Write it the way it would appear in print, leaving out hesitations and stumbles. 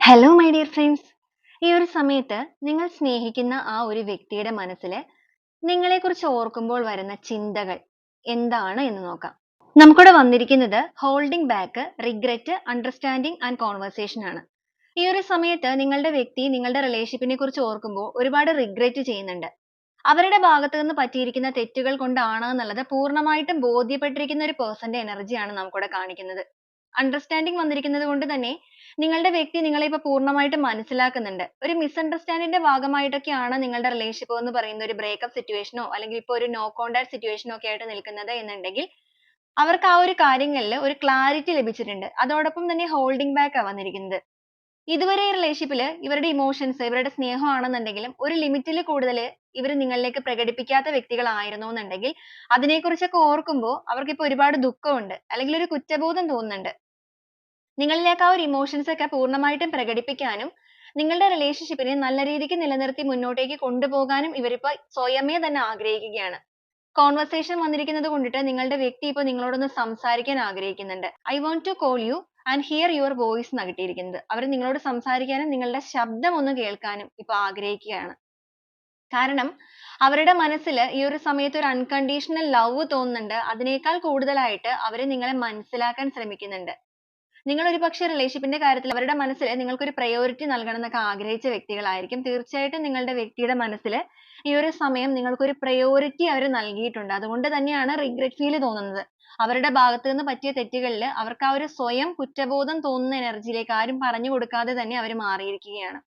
Hello my dear friends. ഈ ഒരു സമയത്ത് നിങ്ങൾ സ്നേഹിക്കുന്ന ആ ഒരു വ്യക്തിയുടെ മനസ്സിൽ നിങ്ങളെക്കുറിച്ച് ഓർക്കുമ്പോൾ വരുന്ന ചിന്തകൾ എന്താണ് എന്ന് നോക്കാം. നമുക്കിവിടെ വന്നിരിക്കുന്നത് holding back, regret, understanding and conversation ആണ്. ഈ ഒരു സമയത്ത് നിങ്ങളുടെ വ്യക്തി നിങ്ങളുടെ റിലേഷൻഷിപ്പിനെ കുറിച്ച് ഓർക്കുമ്പോൾ ഒരുപാട് റിഗ്രറ്റ് ചെയ്യുന്നുണ്ട്. അവരുടെ ഭാഗത്ത് നിന്ന് പറ്റിയിരിക്കുന്ന തെറ്റുകൾ കൊണ്ടാണ് എന്നുള്ളത് പൂർണ്ണമായിട്ടും ബോധ്യപ്പെട്ടിരിക്കുന്ന ഒരു പേഴ്സന്റെ എനർജിയാണ് നമുക്കിവിടെ കാണിക്കുന്നത്. അണ്ടർസ്റ്റാൻഡിംഗ് വന്നിരിക്കുന്നത് കൊണ്ട് തന്നെ നിങ്ങളുടെ വ്യക്തി നിങ്ങളെ ഇപ്പൊ പൂർണ്ണമായിട്ടും മനസ്സിലാക്കുന്നുണ്ട്. ഒരു മിസ്അണ്ടർസ്റ്റാൻഡിന്റെ ഭാഗമായിട്ടൊക്കെയാണ് നിങ്ങളുടെ റിലേഷൻഷിപ്പ് എന്ന് പറയുന്ന ഒരു ബ്രേക്കപ്പ് സിറ്റുവേഷനോ അല്ലെങ്കിൽ ഇപ്പൊ ഒരു നോ കോണ്ടാക്ട് സിറ്റുവേഷനോ ഒക്കെ ആയിട്ട് നിൽക്കുന്നത് എന്നുണ്ടെങ്കിൽ അവർക്ക് ആ ഒരു കാര്യങ്ങളിൽ ഒരു ക്ലാരിറ്റി ലഭിച്ചിട്ടുണ്ട്. അതോടൊപ്പം തന്നെ ഹോൾഡിംഗ് ബാക്ക് ആ വന്നിരിക്കുന്നത്. ഇതുവരെ ഈ റിലേഷൻഷിപ്പിൽ ഇവരുടെ ഇമോഷൻസ്, ഇവരുടെ സ്നേഹമാണെന്നുണ്ടെങ്കിലും ഒരു ലിമിറ്റിൽ കൂടുതൽ ഇവർ നിങ്ങളിലേക്ക് പ്രകടിപ്പിക്കാത്ത വ്യക്തികളായിരുന്നു എന്നുണ്ടെങ്കിൽ അതിനെക്കുറിച്ചൊക്കെ ഓർക്കുമ്പോൾ അവർക്ക് ഇപ്പൊ ഒരുപാട് ദുഃഖമുണ്ട്, അല്ലെങ്കിൽ ഒരു കുറ്റബോധം തോന്നുന്നുണ്ട്. നിങ്ങളിലേക്ക് ആ ഒരു ഇമോഷൻസ് ഒക്കെ പൂർണ്ണമായിട്ടും പ്രകടിപ്പിക്കാനും നിങ്ങളുടെ റിലേഷൻഷിപ്പിനെ നല്ല രീതിക്ക് നിലനിർത്തി മുന്നോട്ടേക്ക് കൊണ്ടുപോകാനും ഇവരിപ്പോ സ്വയമേ തന്നെ ആഗ്രഹിക്കുകയാണ്. കോൺവെർസേഷൻ വന്നിരിക്കുന്നത് കൊണ്ടിട്ട് നിങ്ങളുടെ വ്യക്തി ഇപ്പൊ നിങ്ങളോടൊന്ന് സംസാരിക്കാൻ ആഗ്രഹിക്കുന്നുണ്ട്. I want to call you and hear your voice എന്നാണ് കിട്ടിയിരിക്കുന്നത്. അവർ നിങ്ങളോട് സംസാരിക്കാനും നിങ്ങളുടെ ശബ്ദം ഒന്ന് കേൾക്കാനും ഇപ്പൊ ആഗ്രഹിക്കുകയാണ്. കാരണം അവരുടെ മനസ്സിൽ ഈ ഒരു സമയത്ത് ഒരു അൺകണ്ടീഷണൽ ലവ് തോന്നുന്നുണ്ട്. അതിനേക്കാൾ കൂടുതലായിട്ട് അവർ നിങ്ങളെ മനസ്സിലാക്കാൻ ശ്രമിക്കുന്നുണ്ട്. നിങ്ങൾ ഒരുപക്ഷെ റിലേഷൻഷിപ്പിന്റെ കാര്യത്തിൽ അവരുടെ മനസ്സിൽ നിങ്ങൾക്ക് ഒരു പ്രയോറിറ്റി നൽകണം എന്നൊക്കെ ആഗ്രഹിച്ച വ്യക്തികളായിരിക്കും. തീർച്ചയായിട്ടും നിങ്ങളുടെ വ്യക്തിയുടെ മനസ്സിൽ ഈ ഒരു സമയം നിങ്ങൾക്ക് ഒരു പ്രയോറിറ്റി അവർ നൽകിയിട്ടുണ്ട്. അതുകൊണ്ട് തന്നെയാണ് റിഗ്രറ്റ് ഫീൽ തോന്നുന്നത്. അവരുടെ ഭാഗത്ത് നിന്ന് പറ്റിയ തെറ്റുകളിൽ അവർക്ക് ആ ഒരു സ്വയം കുറ്റബോധം തോന്നുന്ന എനർജിയിലേക്ക് ആരും പറഞ്ഞു കൊടുക്കാതെ തന്നെ അവർ മാറിയിരിക്കുകയാണ്.